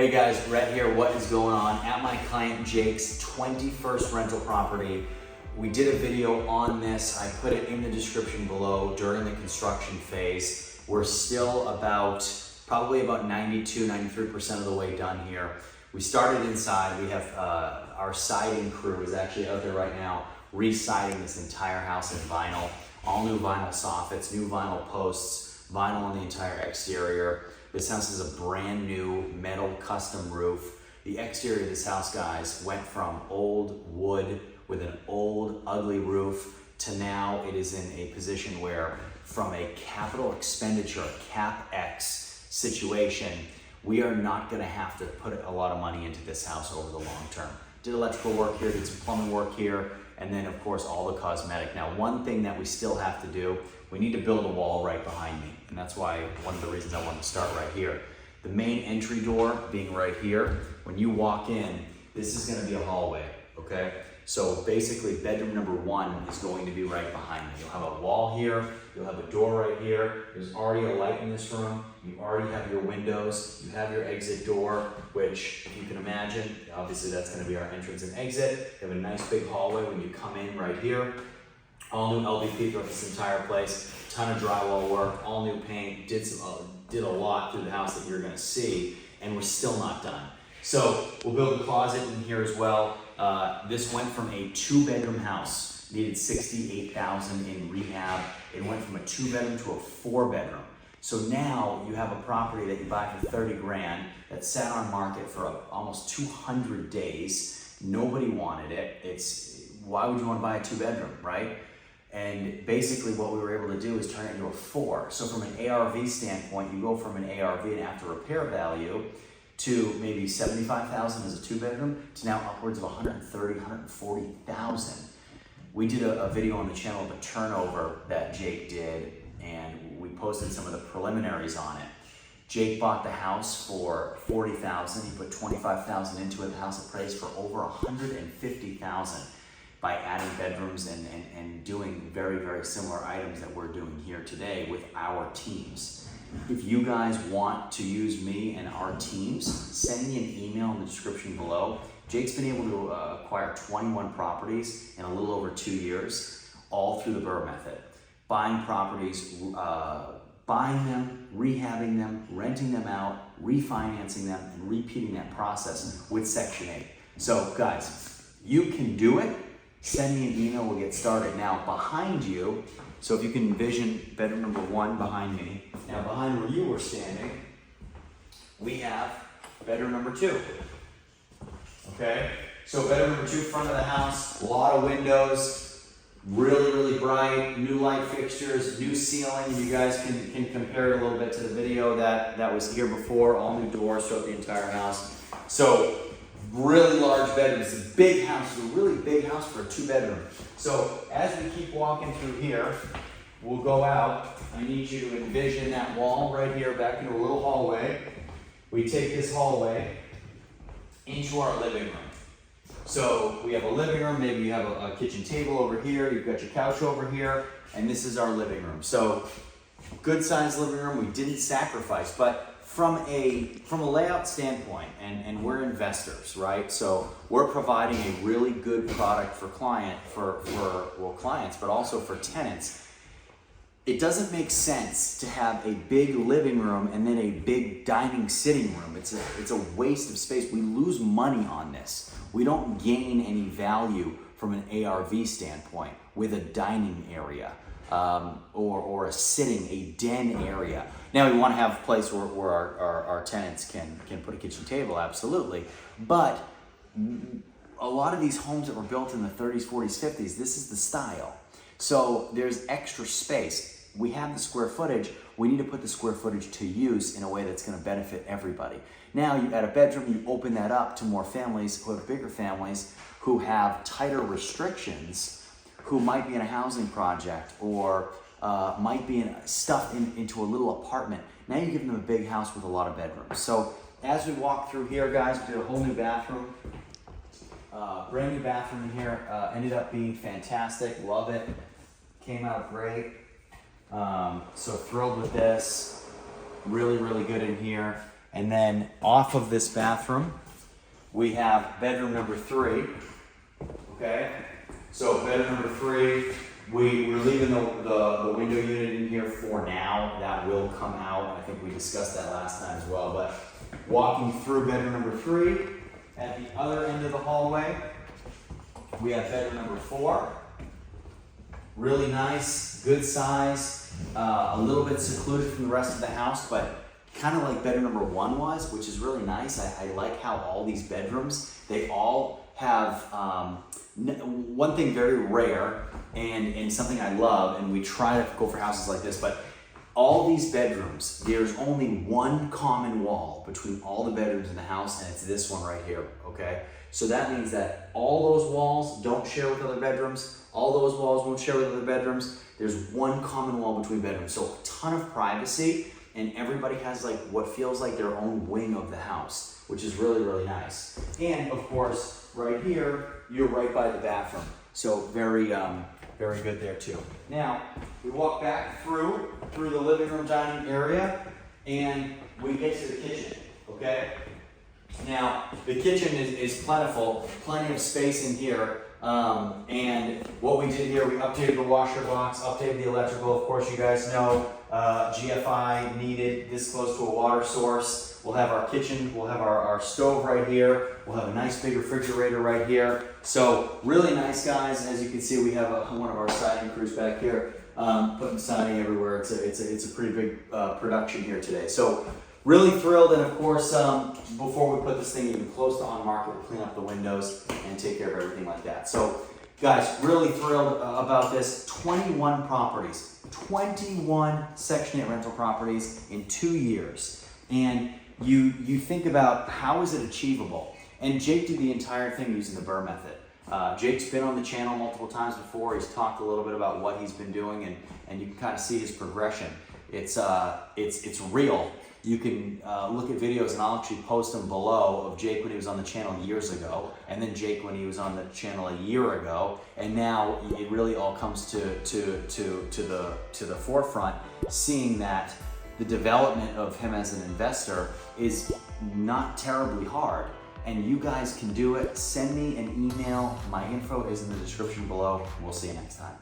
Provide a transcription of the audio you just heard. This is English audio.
Hey guys, Rhett here. What is going on? At my client Jake's 21st rental property. We did a video on this. I put it in the description below during the construction phase. We're still probably about 92-93% of the way done here. We started inside. We have our siding crew is actually out there right now re-siding this entire house in vinyl. All new vinyl soffits, new vinyl posts, vinyl on the entire exterior. This house is a brand new metal custom roof. The exterior of this house, guys, went from old wood with an old ugly roof to now it is in a position where from a capital expenditure, CapEx situation, we are not gonna have to put a lot of money into this house over the long term. Did electrical work here, did some plumbing work here, and then of course all the cosmetic. Now one thing that we still have to do, we need to build a wall right behind me. And that's why one of the reasons I wanted to start right here. The main entry door being right here, when you walk in, this is gonna be a hallway, okay? So basically bedroom number 1 is going to be right behind me. You'll have a wall here, you'll have a door right here. There's already a light in this room. You already have your windows, you have your exit door, which if you can imagine, obviously that's gonna be our entrance and exit. You have a nice big hallway when you come in right here. All new LVP throughout this entire place, ton of drywall work, all new paint, did a lot through the house that you're gonna see, and we're still not done. So we'll build a closet in here as well. This went from a 2-bedroom house, needed $68,000 in rehab. It went from a 2-bedroom to a 4-bedroom. So now you have a property that you buy for 30 grand that sat on market for almost 200 days. Nobody wanted it. Why would you want to buy a 2-bedroom, right? And basically what we were able to do is turn it into a 4. So from an ARV standpoint, you go from an ARV and after repair value to maybe $75,000 as a 2-bedroom to now upwards of $130,000, $140,000. We did a video on the channel of a turnover that Jake did, and we posted some of the preliminaries on it. Jake bought the house for $40,000. He put $25,000 into it. The house appraised for over $150,000 by adding bedrooms and doing very, very similar items that we're doing here today with our teams. If you guys want to use me and our teams, send me an email in the description below. Jake's been able to acquire 21 properties in a little over 2 years, all through the BRRRR method. Buying properties, buying them, rehabbing them, renting them out, refinancing them, and repeating that process with Section 8. So guys, you can do it. Send me an email, we'll get started. Now behind you, so if you can envision bedroom number 1 behind me, now behind where you were standing, we have bedroom number 2. Okay? So bedroom number 2, front of the house, a lot of windows, really, really bright, new light fixtures, new ceiling. You guys can compare it a little bit to the video that was here before, all new doors throughout the entire house. So really large bedrooms, a big house, a really big house for a 2-bedroom. So as we keep walking through here, we'll go out. I need you to envision that wall right here back into a little hallway. We take this hallway into our living room. So we have a living room, maybe you have a kitchen table over here, you've got your couch over here, and this is our living room. So good sized living room, we didn't sacrifice, but from a layout standpoint, and we're investors, right? So we're providing a really good product for clients, but also for tenants. It doesn't make sense to have a big living room and then a big dining sitting room. It's a waste of space. We lose money on this. We don't gain any value from an ARV standpoint with a dining area. Or a sitting, a den area. Now we want to have a place where our tenants can put a kitchen table, absolutely. But a lot of these homes that were built in the 30s, 40s, 50s, this is the style. So there's extra space. We have the square footage. We need to put the square footage to use in a way that's going to benefit everybody. Now you add a bedroom, you open that up to more families who have bigger families who have tighter restrictions, who might be in a housing project or might be stuffed into a little apartment. Now you give them a big house with a lot of bedrooms. So as we walk through here, guys, we did a whole new bathroom. Brand new bathroom in here. Ended up being fantastic. Love it. Came out great. So thrilled with this. Really, really good in here. And then off of this bathroom, we have bedroom number 3, okay? So bedroom number 3, we're leaving the window unit in here for now. That will come out. I think we discussed that last time as well. But walking through bedroom number 3, at the other end of the hallway, we have bedroom number 4. Really nice, good size, a little bit secluded from the rest of the house, but kind of like bedroom number 1 was, which is really nice. I like how all these bedrooms, they all have one thing very rare and something I love, and we try to go for houses like this, but all these bedrooms, there's only one common wall between all the bedrooms in the house, and it's this one right here, okay? So that means that all those walls don't share with other bedrooms, all those walls won't share with other bedrooms. There's one common wall between bedrooms, so a ton of privacy, and everybody has like what feels like their own wing of the house, which is really, really nice. And of course, right here, you're right by the bathroom. So very, very good there too. Now, we walk back through the living room dining area, and we get to the kitchen, okay? Now, the kitchen is plentiful, plenty of space in here. And what we did here, we updated the washer box, updated the electrical. Of course, you guys know GFI needed this close to a water source. We'll have our kitchen, we'll have our stove right here. We'll have a nice big refrigerator right here. So really nice, guys. As you can see, we have one of our siding crews back here putting siding everywhere. It's a pretty big production here today. So really thrilled, and of course, before we put this thing even close to on market, we'll clean up the windows and take care of everything like that. So guys, really thrilled about this. 21 properties, 21 Section 8 rental properties in 2 years. And you think about how is it achievable? And Jake did the entire thing using the Burr method. Jake's been on the channel multiple times before. He's talked a little bit about what he's been doing, and you can kind of see his progression. It's real. You can look at videos, and I'll actually post them below, of Jake when he was on the channel years ago, and then Jake when he was on the channel a year ago, and now it really all comes to the forefront, seeing that the development of him as an investor is not terribly hard, and you guys can do it. Send me an email. My info is in the description below. We'll see you next time.